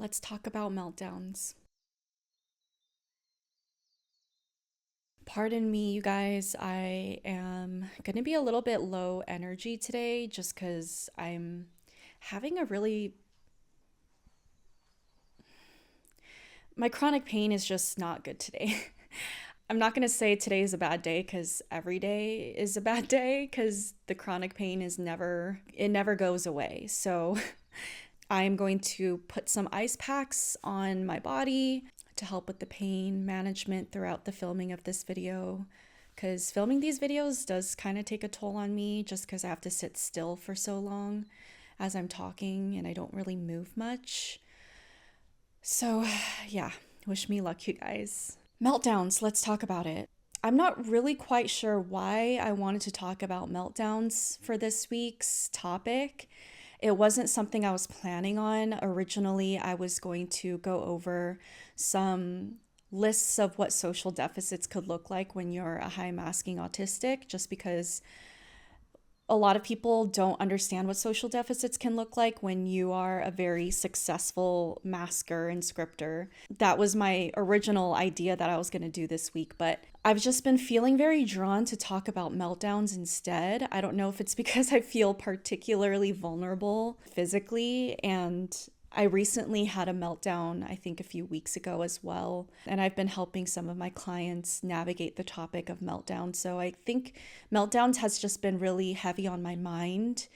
Let's talk about meltdowns. Pardon me, you guys. I am going to be a little bit low energy today just because I'm having my chronic pain is just not good today. I'm not going to say today is a bad day because every day is a bad day because the chronic pain it never goes away. So I am going to put some ice packs on my body to help with the pain management throughout the filming of this video, because filming these videos does kind of take a toll on me just because I have to sit still for so long as I'm talking and I don't really move much. So yeah, wish me luck, you guys. Meltdowns, let's talk about it. I'm not really quite sure why I wanted to talk about meltdowns for this week's topic. It wasn't something I was planning on. Originally, I was going to go over some lists of what social deficits could look like when you're a high masking autistic, just because a lot of people don't understand what social deficits can look like when you are a very successful masker and scripter. That was my original idea that I was going to do this week, but I've just been feeling very drawn to talk about meltdowns instead. I don't know if it's because I feel particularly vulnerable physically, and I recently had a meltdown, I think a few weeks ago as well, and I've been helping some of my clients navigate the topic of meltdown. So I think meltdowns has just been really heavy on my mind.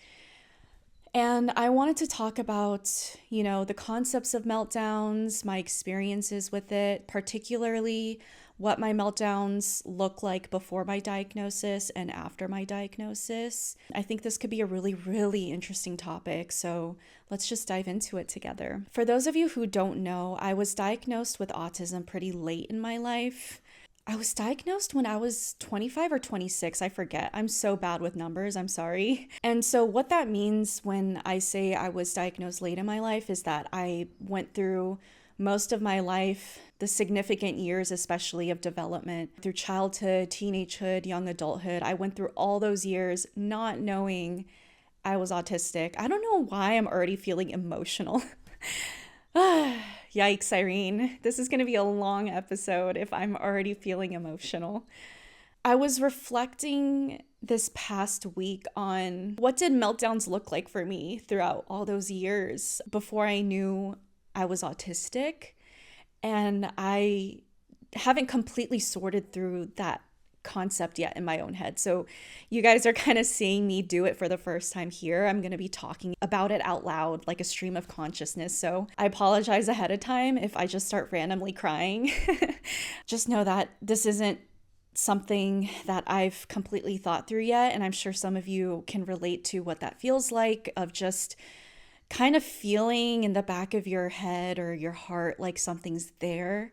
And I wanted to talk about, the concepts of meltdowns, my experiences with it, particularly what my meltdowns look like before my diagnosis and after my diagnosis. I think this could be a really, really interesting topic, so let's just dive into it together. For those of you who don't know, I was diagnosed with autism pretty late in my life. I was diagnosed when I was 25 or 26, I forget. I'm so bad with numbers, I'm sorry. And so what that means when I say I was diagnosed late in my life is that I went through most of my life, the significant years, especially of development, through childhood, teenagehood, young adulthood. I went through all those years not knowing I was autistic. I don't know why I'm already feeling emotional. Yikes, Irene. This is going to be a long episode if I'm already feeling emotional. I was reflecting this past week on what did meltdowns look like for me throughout all those years before I knew I was autistic. And I haven't completely sorted through that concept yet in my own head. So you guys are kind of seeing me do it for the first time here. I'm going to be talking about it out loud like a stream of consciousness. So I apologize ahead of time if I just start randomly crying. Just know that this isn't something that I've completely thought through yet. And I'm sure some of you can relate to what that feels like, of just kind of feeling in the back of your head or your heart like something's there,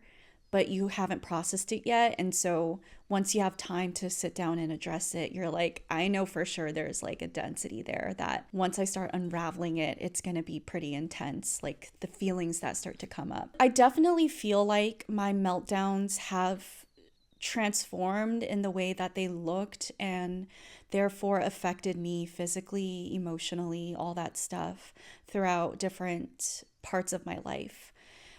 but you haven't processed it yet. And so once you have time to sit down and address it, you're like, I know for sure there's like a density there that once I start unraveling it, it's going to be pretty intense, like the feelings that start to come up. I definitely feel like my meltdowns have transformed in the way that they looked and therefore affected me physically, emotionally, all that stuff throughout different parts of my life.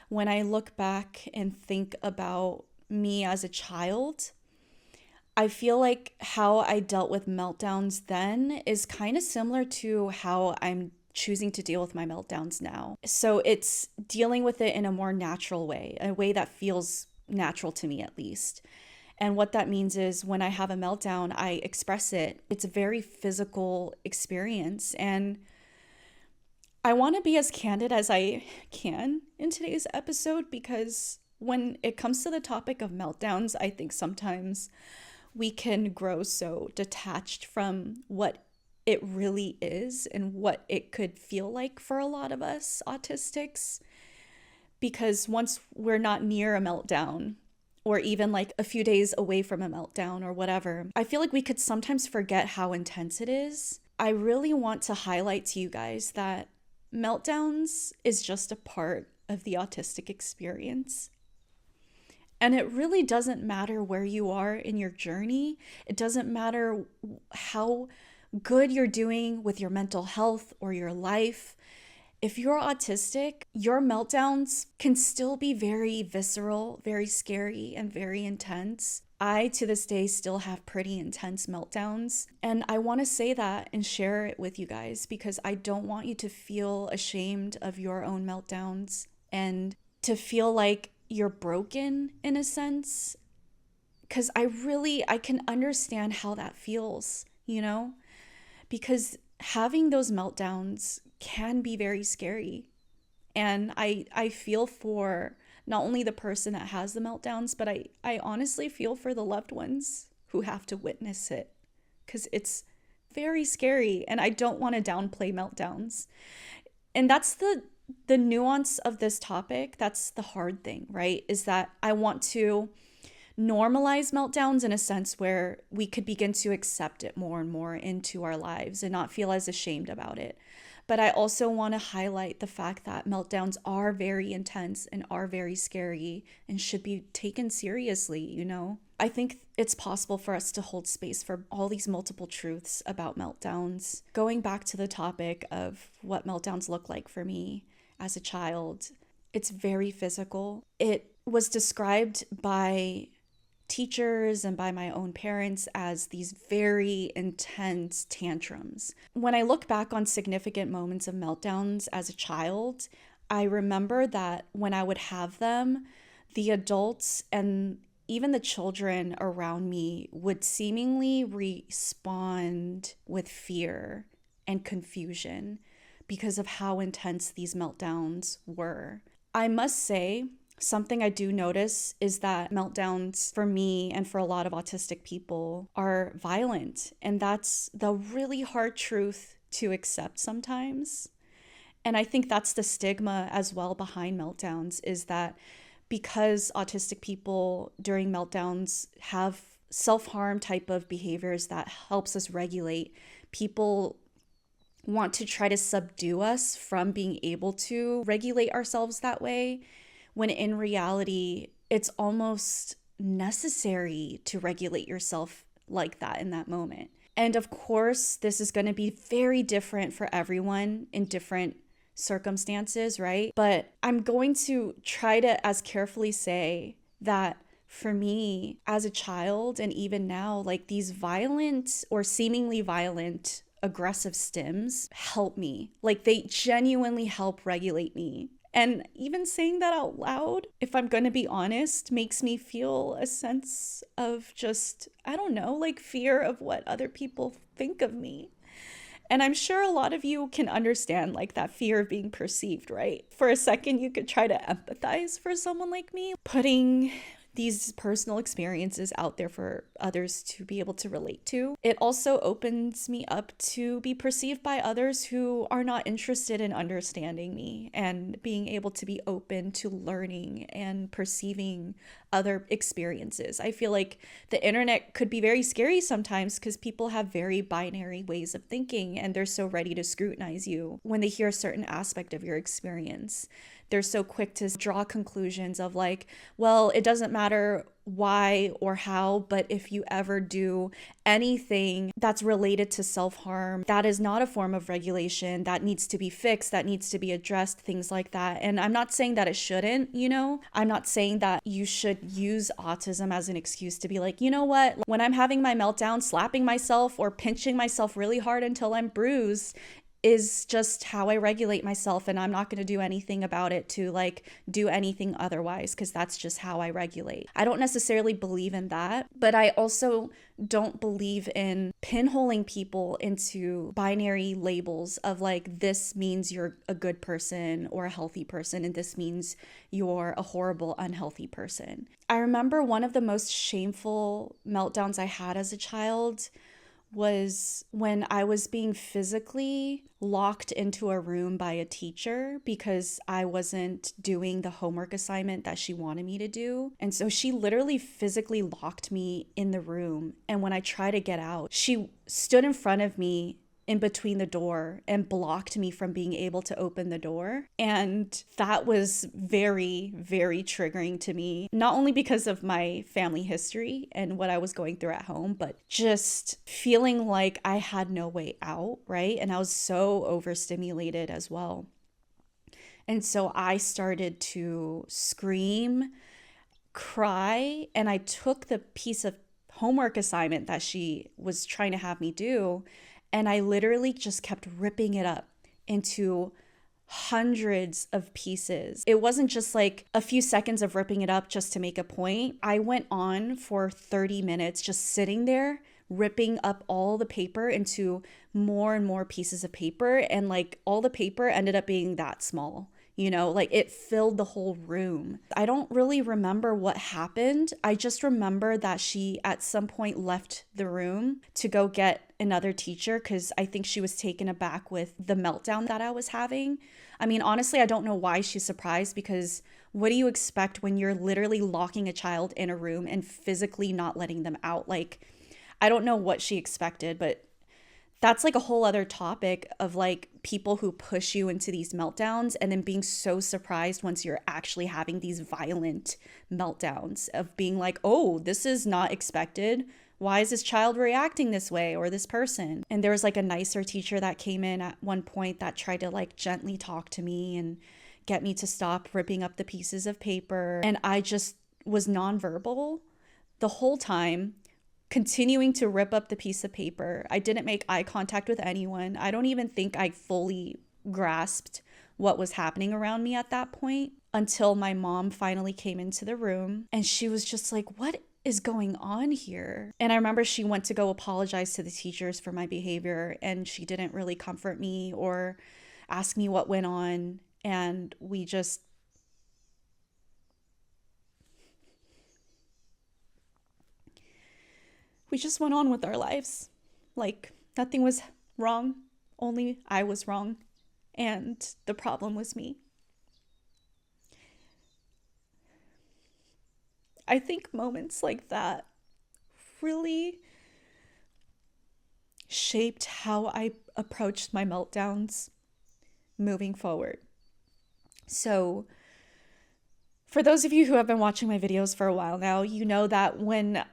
When I look back and think about me as a child, I feel like how I dealt with meltdowns then is kind of similar to how I'm choosing to deal with my meltdowns now. So it's dealing with it in a more natural way, a way that feels natural to me at least. And what that means is when I have a meltdown, I express it. It's a very physical experience. And I want to be as candid as I can in today's episode, because when it comes to the topic of meltdowns, I think sometimes we can grow so detached from what it really is and what it could feel like for a lot of us autistics. Because once we're not near a meltdown, or even like a few days away from a meltdown or whatever, I feel like we could sometimes forget how intense it is. I really want to highlight to you guys that meltdowns is just a part of the autistic experience. And it really doesn't matter where you are in your journey. It doesn't matter how good you're doing with your mental health or your life. if you're autistic, your meltdowns can still be very visceral, very scary, and very intense. I, to this day, still have pretty intense meltdowns. And I want to say that and share it with you guys because I don't want you to feel ashamed of your own meltdowns and to feel like you're broken in a sense. Because I can understand how that feels, because having those meltdowns can be very scary. And I feel for not only the person that has the meltdowns, but I honestly feel for the loved ones who have to witness it because it's very scary. And I don't want to downplay meltdowns. And that's the nuance of this topic. That's the hard thing, right? Is that I want to normalize meltdowns in a sense where we could begin to accept it more and more into our lives and not feel as ashamed about it. But I also want to highlight the fact that meltdowns are very intense and are very scary and should be taken seriously, I think it's possible for us to hold space for all these multiple truths about meltdowns. Going back to the topic of what meltdowns look like for me as a child, it's very physical. It was described by teachers and by my own parents as these very intense tantrums. When I look back on significant moments of meltdowns as a child, I remember that when I would have them, the adults and even the children around me would seemingly respond with fear and confusion because of how intense these meltdowns were. I must say, something I do notice is that meltdowns for me and for a lot of autistic people are violent. And that's the really hard truth to accept sometimes. And I think that's the stigma as well behind meltdowns, is that because autistic people during meltdowns have self-harm type of behaviors that helps us regulate, people want to try to subdue us from being able to regulate ourselves that way, when in reality, it's almost necessary to regulate yourself like that in that moment. And of course, this is going to be very different for everyone in different circumstances, right? But I'm going to try to as carefully say that for me as a child and even now, like these violent or seemingly violent aggressive stims help me. Like they genuinely help regulate me. And even saying that out loud, if I'm going to be honest, makes me feel a sense of just, I don't know, like fear of what other people think of me. And I'm sure a lot of you can understand like that fear of being perceived, right? For a second, you could try to empathize for someone like me, putting these personal experiences out there for others to be able to relate to. It also opens me up to be perceived by others who are not interested in understanding me and being able to be open to learning and perceiving other experiences. I feel like the internet could be very scary sometimes because people have very binary ways of thinking and they're so ready to scrutinize you when they hear a certain aspect of your experience. They're so quick to draw conclusions of like, well, it doesn't matter why or how, but if you ever do anything that's related to self-harm, that is not a form of regulation, that needs to be fixed, that needs to be addressed, things like that. And I'm not saying that it shouldn't, I'm not saying that you should use autism as an excuse to be like, you know what, when I'm having my meltdown, slapping myself or pinching myself really hard until I'm bruised is just how I regulate myself, and I'm not going to do anything about it to like do anything otherwise because that's just how I regulate. I don't necessarily believe in that, but I also don't believe in pinholing people into binary labels of like, this means you're a good person or a healthy person, and this means you're a horrible, unhealthy person. I remember one of the most shameful meltdowns I had as a child was when I was being physically locked into a room by a teacher because I wasn't doing the homework assignment that she wanted me to do. And so she literally physically locked me in the room. And when I tried to get out, she stood in front of me in between the door and blocked me from being able to open the door. And that was very, very triggering to me, not only because of my family history and what I was going through at home, but just feeling like I had no way out, right? And I was so overstimulated as well. And so I started to scream, cry, and I took the piece of homework assignment that she was trying to have me do, and I literally just kept ripping it up into hundreds of pieces. It wasn't just like a few seconds of ripping it up just to make a point. I went on for 30 minutes just sitting there ripping up all the paper into more and more pieces of paper, and like all the paper ended up being that small. Like it filled the whole room. I don't really remember what happened. I just remember that she at some point left the room to go get another teacher because I think she was taken aback with the meltdown that I was having. I mean, honestly, I don't know why she's surprised, because what do you expect when you're literally locking a child in a room and physically not letting them out? Like, I don't know what she expected, but that's like a whole other topic of like people who push you into these meltdowns and then being so surprised once you're actually having these violent meltdowns of being like, oh, this is not expected. Why is this child reacting this way, or this person? And there was like a nicer teacher that came in at one point that tried to like gently talk to me and get me to stop ripping up the pieces of paper. And I just was nonverbal the whole time, continuing to rip up the piece of paper. I didn't make eye contact with anyone. I don't even think I fully grasped what was happening around me at that point until my mom finally came into the room, and she was just like, what is going on here? And I remember she went to go apologize to the teachers for my behavior, and she didn't really comfort me or ask me what went on. And we just went on with our lives. Like nothing was wrong, only I was wrong, and the problem was me. I think moments like that really shaped how I approached my meltdowns moving forward. So for those of you who have been watching my videos for a while now, you know that when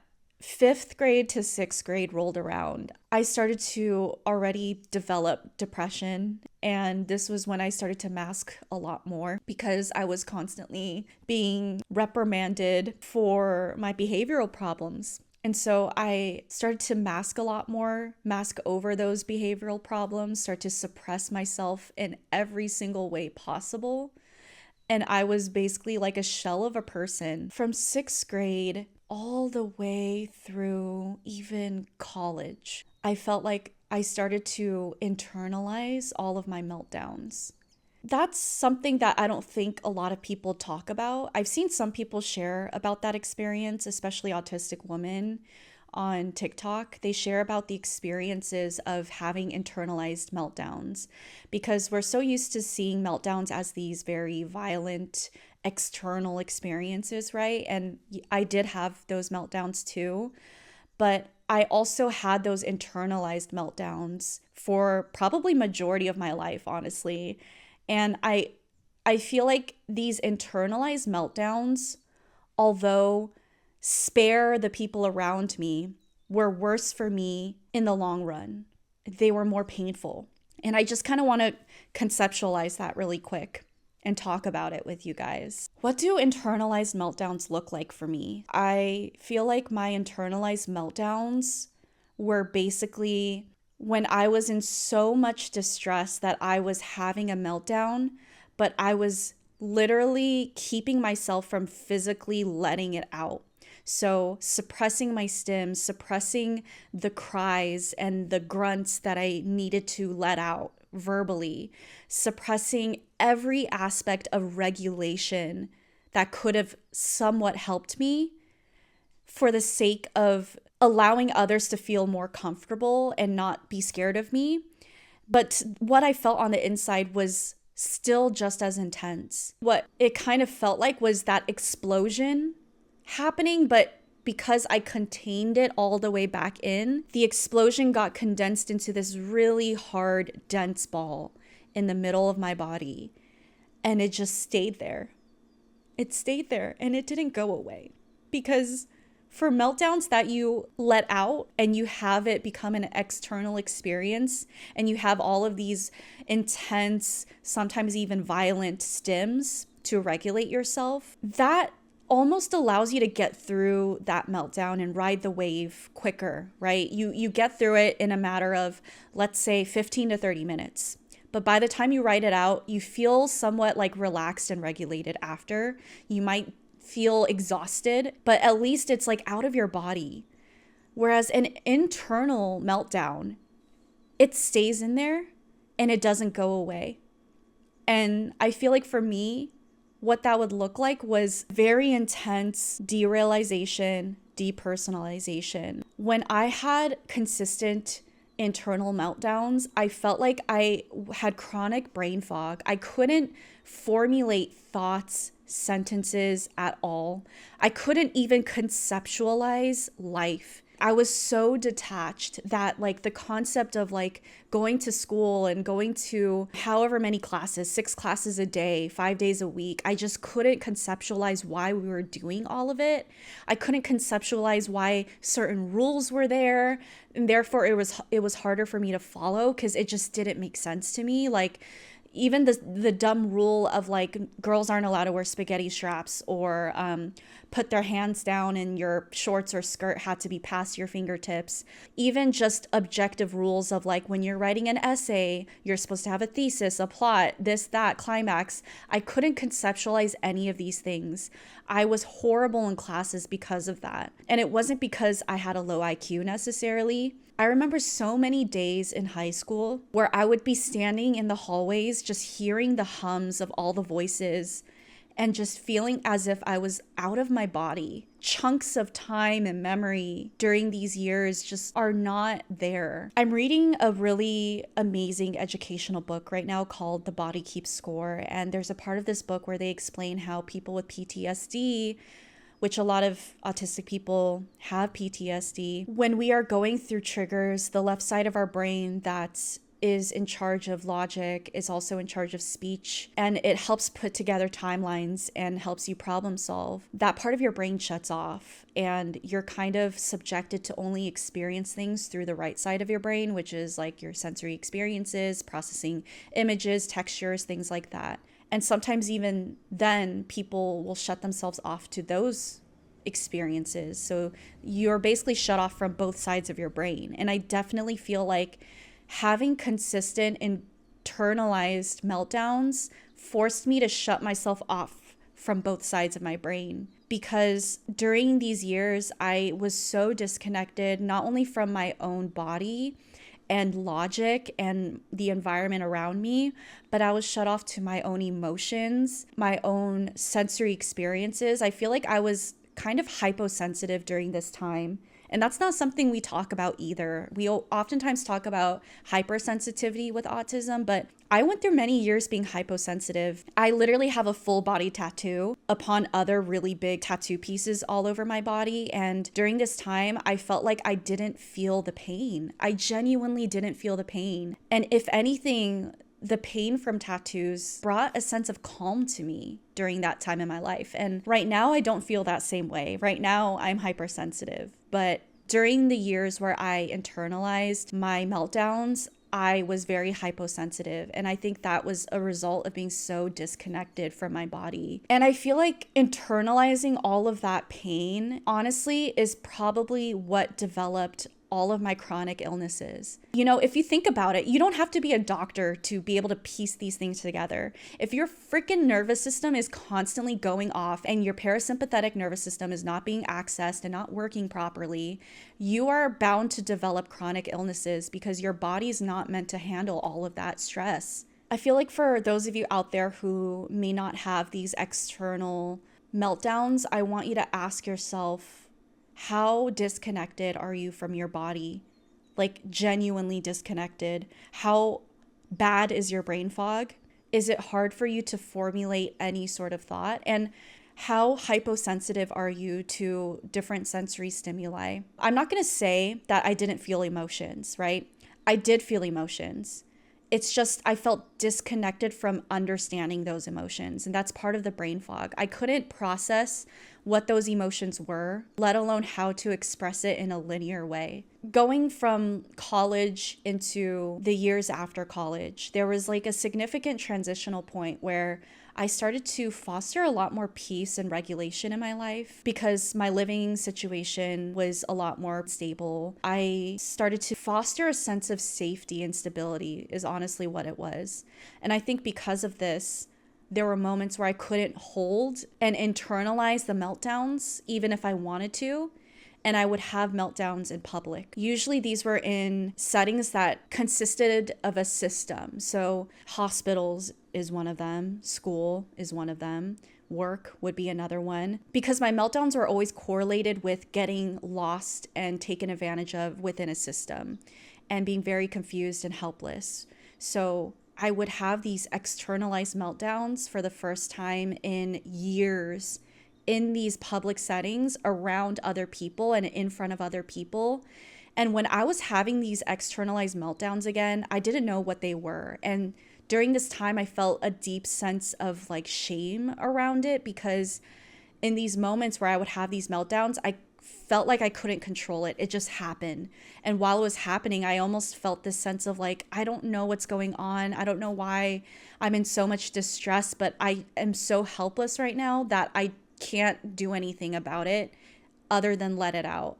5th grade to 6th grade rolled around, I started to already develop depression. And this was when I started to mask a lot more because I was constantly being reprimanded for my behavioral problems. And so I started to mask a lot more, mask over those behavioral problems, start to suppress myself in every single way possible. And I was basically like a shell of a person from 6th grade all the way through even college. I felt like I started to internalize all of my meltdowns. That's something that I don't think a lot of people talk about. I've seen some people share about that experience, especially autistic women on TikTok. They share about the experiences of having internalized meltdowns because we're so used to seeing meltdowns as these very violent external experiences, right? And I did have those meltdowns too, but I also had those internalized meltdowns for probably majority of my life, honestly. And I feel like these internalized meltdowns, although spare the people around me, were worse for me in the long run. They were more painful. And I just kind of want to conceptualize that really quick and talk about it with you guys. What do internalized meltdowns look like for me? I feel like my internalized meltdowns were basically when I was in so much distress that I was having a meltdown, but I was literally keeping myself from physically letting it out. So suppressing my stims, suppressing the cries and the grunts that I needed to let out verbally, suppressing every aspect of regulation that could have somewhat helped me for the sake of allowing others to feel more comfortable and not be scared of me. But what I felt on the inside was still just as intense. What it kind of felt like was that explosion happening, but because I contained it all the way back in, the explosion got condensed into this really hard, dense ball in the middle of my body. And it stayed there and it didn't go away because For meltdowns that you let out and you have it become an external experience, and you have all of these intense, sometimes even violent stims to regulate yourself, that almost allows you to get through that meltdown and ride the wave quicker, right? You get through it in a matter of, let's say, 15 to 30 minutes. But by the time you ride it out, you feel somewhat like relaxed and regulated after. You might feel exhausted, but at least it's like out of your body. Whereas an internal meltdown, it stays in there and it doesn't go away. And I feel like for me, what that would look like was very intense derealization, depersonalization. When I had consistent internal meltdowns, I felt like I had chronic brain fog. I couldn't formulate thoughts, sentences at all. I couldn't even conceptualize life. I was so detached that like the concept of like going to school and going to however many classes, 6 classes a day, 5 days a week, I just couldn't conceptualize why we were doing all of it. I couldn't conceptualize why certain rules were there, and therefore it was harder for me to follow because it just didn't make sense to me. Like even the dumb rule of like girls aren't allowed to wear spaghetti straps, or put their hands down and your shorts or skirt had to be past your fingertips. Even just objective rules of like when you're writing an essay, you're supposed to have a thesis, a plot, this, that, climax. I couldn't conceptualize any of these things. I was horrible in classes because of that. And it wasn't because I had a low IQ necessarily. I remember so many days in high school where I would be standing in the hallways, just hearing the hums of all the voices and just feeling as if I was out of my body. Chunks of time and memory during these years just are not there. I'm reading a really amazing educational book right now called The Body Keeps Score. And there's a part of this book where they explain how people with PTSD, which a lot of autistic people have PTSD. When we are going through triggers, the left side of our brain that is in charge of logic is also in charge of speech, and it helps put together timelines and helps you problem solve. That part of your brain shuts off, and you're kind of subjected to only experience things through the right side of your brain, which is like your sensory experiences, processing images, textures, things like that. And sometimes even then, people will shut themselves off to those experiences. So you're basically shut off from both sides of your brain. And I definitely feel like having consistent internalized meltdowns forced me to shut myself off from both sides of my brain. Because during these years, I was so disconnected, not only from my own body and logic and the environment around me, but I was shut off to my own emotions, my own sensory experiences. I feel like I was kind of hyposensitive during this time. And that's not something we talk about either. We oftentimes talk about hypersensitivity with autism, but I went through many years being hyposensitive. I literally have a full body tattoo upon other really big tattoo pieces all over my body. And during this time, I felt like I didn't feel the pain. I genuinely didn't feel the pain. And if anything, the pain from tattoos brought a sense of calm to me during that time in my life. And right now, I don't feel that same way. Right now, I'm hypersensitive. But during the years where I internalized my meltdowns, I was very hyposensitive. And I think that was a result of being so disconnected from my body. And I feel like internalizing all of that pain, honestly, is probably what developed all of my chronic illnesses. You know, if you think about it, you don't have to be a doctor to be able to piece these things together. If your freaking nervous system is constantly going off and your parasympathetic nervous system is not being accessed and not working properly, you are bound to develop chronic illnesses because your body is not meant to handle all of that stress. I feel like for those of you out there who may not have these external meltdowns, I want you to ask yourself, how disconnected are you from your body? Like genuinely disconnected. How bad is your brain fog? Is it hard for you to formulate any sort of thought? And how hyposensitive are you to different sensory stimuli? I'm not going to say that I didn't feel emotions, right? I did feel emotions. It's just I felt disconnected from understanding those emotions. And that's part of the brain fog. I couldn't process what those emotions were, let alone how to express it in a linear way. Going from college into the years after college, there was like a significant transitional point where I started to foster a lot more peace and regulation in my life because my living situation was a lot more stable. I started to foster a sense of safety and stability is honestly what it was. And I think because of this, there were moments where I couldn't hold and internalize the meltdowns, even if I wanted to. And I would have meltdowns in public. Usually these were in settings that consisted of a system. So hospitals is one of them, school is one of them, work would be another one. Because my meltdowns were always correlated with getting lost and taken advantage of within a system and being very confused and helpless. So I would have these externalized meltdowns for the first time in years in these public settings around other people and in front of other people. And when I was having these externalized meltdowns again, I didn't know what they were. And during this time, I felt a deep sense of like shame around it because in these moments where I would have these meltdowns, I felt like I couldn't control it. It just happened. And while it was happening, I almost felt this sense of like, I don't know what's going on. I don't know why I'm in so much distress, but I am so helpless right now that I can't do anything about it other than let it out.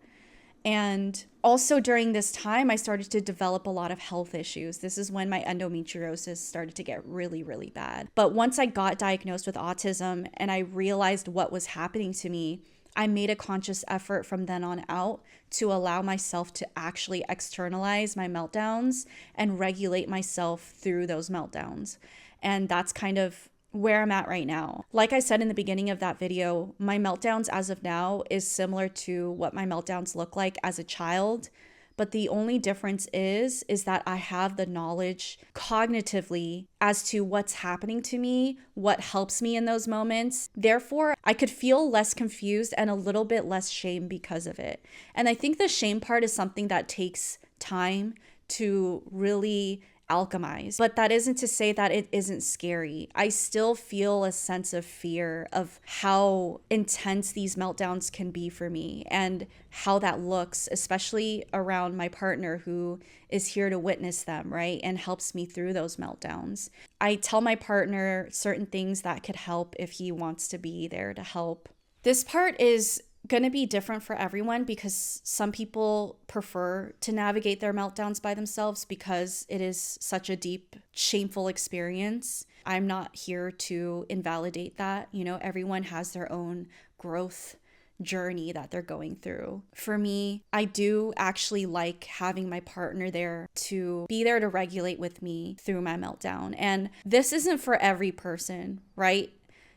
And also during this time, I started to develop a lot of health issues. This is when my endometriosis started to get really, really bad. But once I got diagnosed with autism and I realized what was happening to me, I made a conscious effort from then on out to allow myself to actually externalize my meltdowns and regulate myself through those meltdowns. And that's kind of where I'm at right now. Like I said in the beginning of that video, my meltdowns as of now is similar to what my meltdowns look like as a child. But the only difference is that I have the knowledge cognitively as to what's happening to me, what helps me in those moments. Therefore, I could feel less confused and a little bit less shame because of it. And I think the shame part is something that takes time to really alchemize. But that isn't to say that it isn't scary. I still feel a sense of fear of how intense these meltdowns can be for me and how that looks, especially around my partner who is here to witness them, right? And helps me through those meltdowns. I tell my partner certain things that could help if he wants to be there to help. This part is going to be different for everyone because some people prefer to navigate their meltdowns by themselves because it is such a deep, shameful experience. I'm not here to invalidate that. You know, everyone has their own growth journey that they're going through. For me, I do actually like having my partner there to be there to regulate with me through my meltdown. And this isn't for every person, right?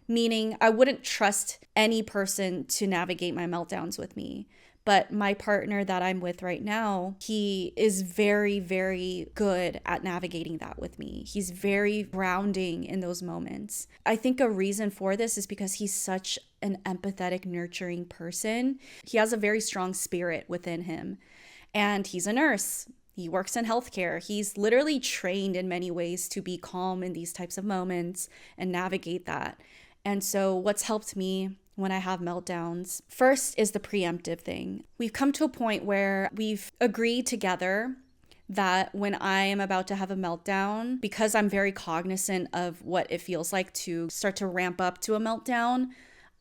Meaning I wouldn't trust any person to navigate my meltdowns with me. But my partner that I'm with right now, he is very, very good at navigating that with me. He's very grounding in those moments. I think a reason for this is because he's such an empathetic, nurturing person. He has a very strong spirit within him. And he's a nurse. He works in healthcare. He's literally trained in many ways to be calm in these types of moments and navigate that. And so what's helped me when I have meltdowns, first is the preemptive thing. We've come to a point where we've agreed together that when I am about to have a meltdown, because I'm very cognizant of what it feels like to start to ramp up to a meltdown,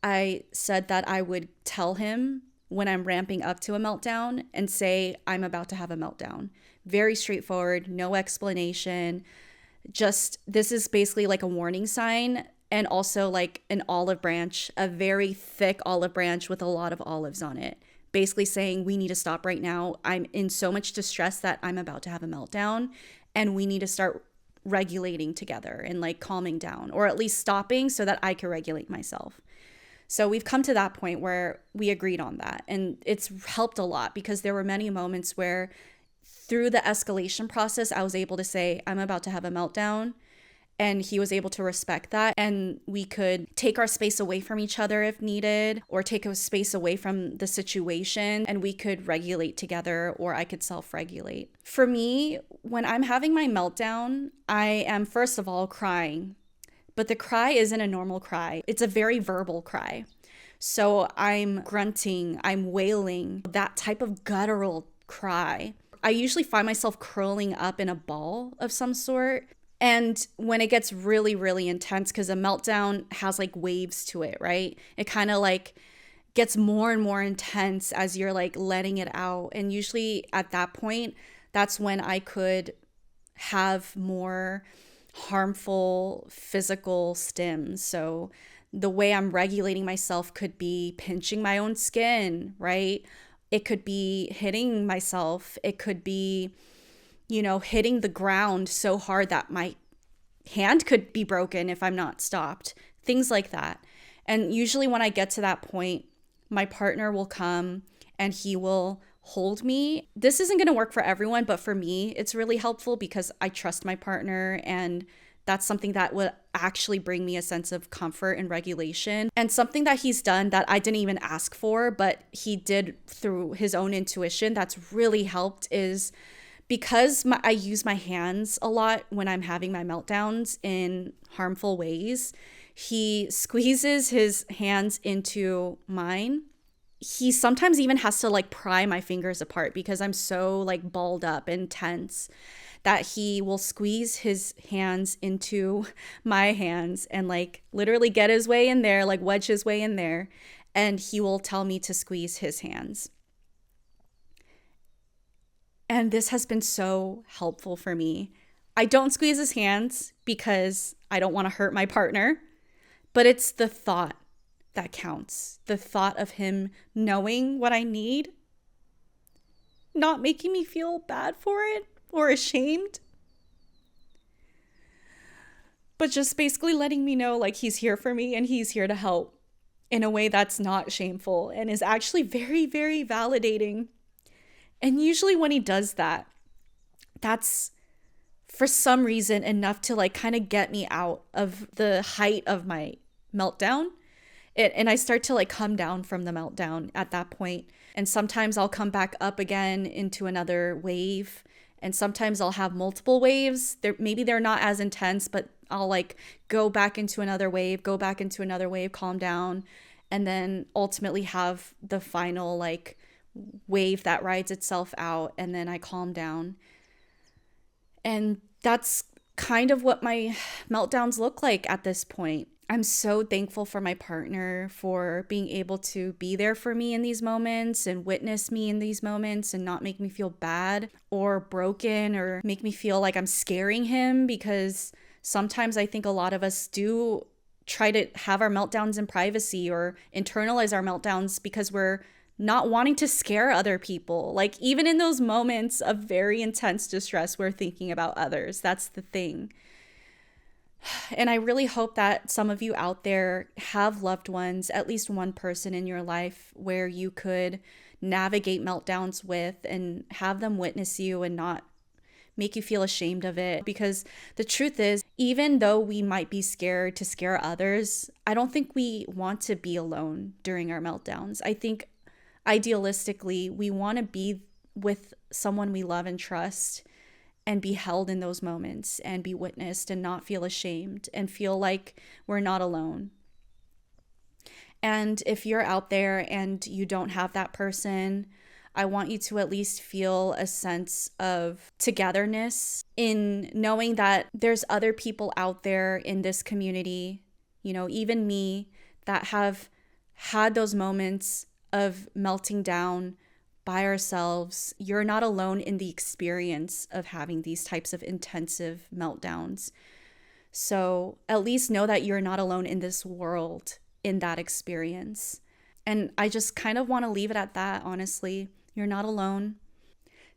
I said that I would tell him when I'm ramping up to a meltdown and say, I'm about to have a meltdown. Very straightforward, no explanation. Just, this is basically like a warning sign. And also like an olive branch, a very thick olive branch with a lot of olives on it. Basically saying we need to stop right now. I'm in so much distress that I'm about to have a meltdown and we need to start regulating together and like calming down, or at least stopping so that I can regulate myself. So we've come to that point where we agreed on that. And it's helped a lot because there were many moments where through the escalation process, I was able to say, I'm about to have a meltdown. And he was able to respect that. And we could take our space away from each other if needed, or take a space away from the situation, and we could regulate together, or I could self-regulate. For me, when I'm having my meltdown, I am first of all crying But the cry isn't a normal cry. It's a very verbal cry. So I'm grunting, I'm wailing, that type of guttural cry. I usually find myself curling up in a ball of some sort. And when it gets really, really intense, because a meltdown has like waves to it, right? It kind of like gets more and more intense as you're like letting it out. And usually at that point, that's when I could have more harmful physical stims. So the way I'm regulating myself could be pinching my own skin, right? It could be hitting myself. It could be, hitting the ground so hard that my hand could be broken if I'm not stopped. Things like that. And usually when I get to that point, my partner will come and he will hold me. This isn't going to work for everyone, but for me, it's really helpful because I trust my partner, and that's something that would actually bring me a sense of comfort and regulation. And something that he's done that I didn't even ask for, but he did through his own intuition that's really helped is because I use my hands a lot when I'm having my meltdowns in harmful ways. He squeezes his hands into mine. He sometimes even has to like pry my fingers apart because I'm so like balled up and tense that he will squeeze his hands into my hands and like literally get his way in there, like wedge his way in there. And he will tell me to squeeze his hands. And this has been so helpful for me. I don't squeeze his hands because I don't want to hurt my partner, but it's the thought that counts. The thought of him knowing what I need, not making me feel bad for it or ashamed, but just basically letting me know like he's here for me and he's here to help in a way that's not shameful and is actually very, very validating. And usually when he does that, that's for some reason enough to like kind of get me out of the height of my meltdown. And I start to like come down from the meltdown at that point. And sometimes I'll come back up again into another wave. And sometimes I'll have multiple waves. Maybe they're not as intense, but I'll like go back into another wave, calm down, and then ultimately have the final like wave that rides itself out, and then I calm down. And that's kind of what my meltdowns look like at this point. I'm so thankful for my partner for being able to be there for me in these moments and witness me in these moments and not make me feel bad or broken or make me feel like I'm scaring him, because sometimes I think a lot of us do try to have our meltdowns in privacy or internalize our meltdowns because we're not wanting to scare other people. Like even in those moments of very intense distress, we're thinking about others. That's the thing. And I really hope that some of you out there have loved ones, at least one person in your life where you could navigate meltdowns with and have them witness you and not make you feel ashamed of it. Because the truth is, even though we might be scared to scare others, I don't think we want to be alone during our meltdowns. I think idealistically, we want to be with someone we love and trust and be held in those moments and be witnessed and not feel ashamed and feel like we're not alone. And if you're out there and you don't have that person, I want you to at least feel a sense of togetherness in knowing that there's other people out there in this community, even me, that have had those moments of melting down by ourselves. You're not alone in the experience of having these types of intensive meltdowns. So at least know that you're not alone in this world in that experience. And I just kind of want to leave it at that, honestly. You're not alone.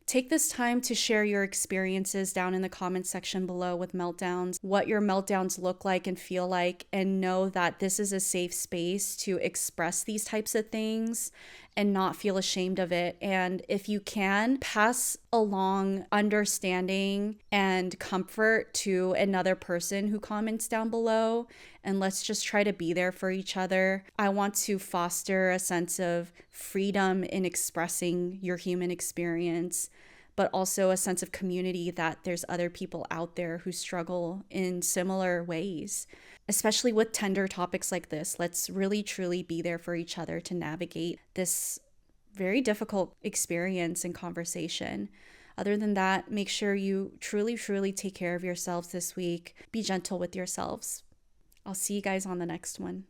Take this time to share your experiences down in the comments section below with meltdowns, what your meltdowns look like and feel like, and know that this is a safe space to express these types of things and not feel ashamed of it. And if you can, pass along understanding and comfort to another person who comments down below, and let's just try to be there for each other. I want to foster a sense of freedom in expressing your human experience but also a sense of community that there's other people out there who struggle in similar ways. Especially with tender topics like this, let's really truly be there for each other to navigate this very difficult experience and conversation. Other than that, make sure you truly, truly take care of yourselves this week. Be gentle with yourselves. I'll see you guys on the next one.